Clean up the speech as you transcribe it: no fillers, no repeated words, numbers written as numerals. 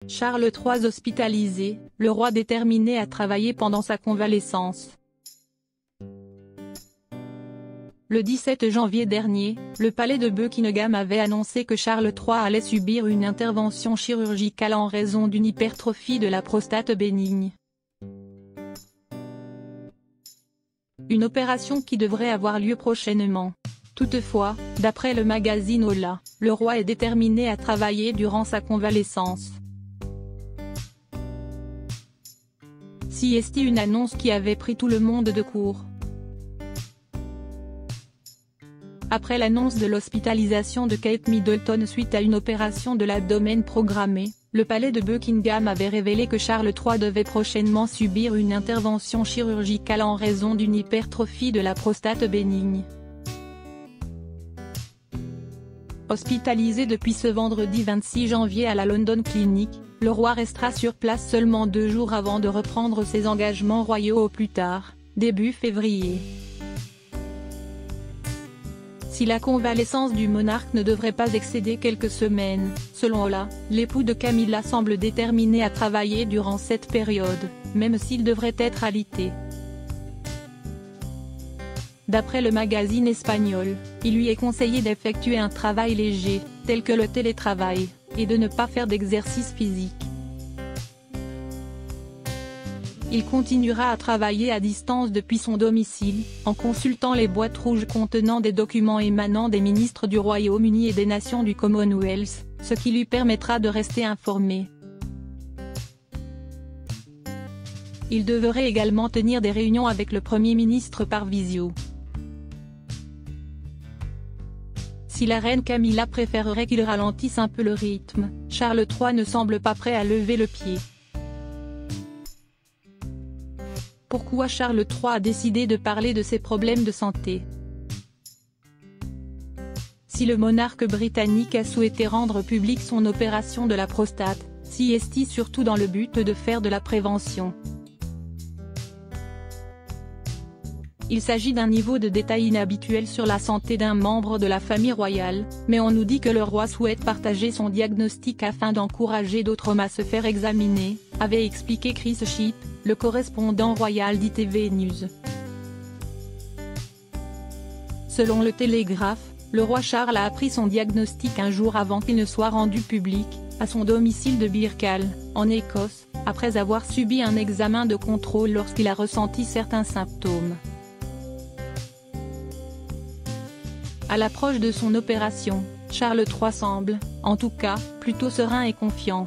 Charles III hospitalisé, le roi déterminé à travailler pendant sa convalescence. Le 17 janvier dernier, le palais de Buckingham avait annoncé que Charles III allait subir une intervention chirurgicale en raison d'une hypertrophie de la prostate bénigne. Une opération qui devrait avoir lieu prochainement. Toutefois, d'après le magazine Hola, le roi est déterminé à travailler durant sa convalescence. C'est une annonce qui avait pris tout le monde de court. Après l'annonce de l'hospitalisation de Kate Middleton suite à une opération de l'abdomen programmée, le palais de Buckingham avait révélé que Charles III devait prochainement subir une intervention chirurgicale en raison d'une hypertrophie de la prostate bénigne. Hospitalisé depuis ce vendredi 26 janvier à la London Clinic, le roi restera sur place seulement 2 jours avant de reprendre ses engagements royaux au plus tard, début février. Si la convalescence du monarque ne devrait pas excéder quelques semaines, selon Hola, l'époux de Camilla semble déterminé à travailler durant cette période, même s'il devrait être alité. D'après le magazine espagnol, il lui est conseillé d'effectuer un travail léger, tel que le télétravail, et de ne pas faire d'exercice physique. Il continuera à travailler à distance depuis son domicile, en consultant les boîtes rouges contenant des documents émanant des ministres du Royaume-Uni et des nations du Commonwealth, ce qui lui permettra de rester informé. Il devrait également tenir des réunions avec le Premier ministre par visio. Si la reine Camilla préférerait qu'il ralentisse un peu le rythme, Charles III ne semble pas prêt à lever le pied. Pourquoi Charles III a décidé de parler de ses problèmes de santé? Si le monarque britannique a souhaité rendre publique son opération de la prostate, c'est surtout dans le but de faire de la prévention. Il s'agit d'un niveau de détail inhabituel sur la santé d'un membre de la famille royale, mais on nous dit que le roi souhaite partager son diagnostic afin d'encourager d'autres hommes à se faire examiner, avait expliqué Chris Shipp, le correspondant royal d'ITV News. Selon le Télégraphe, le roi Charles a appris son diagnostic un jour avant qu'il ne soit rendu public, à son domicile de Birkall, en Écosse, après avoir subi un examen de contrôle lorsqu'il a ressenti certains symptômes. À l'approche de son opération, Charles III semble, en tout cas, plutôt serein et confiant.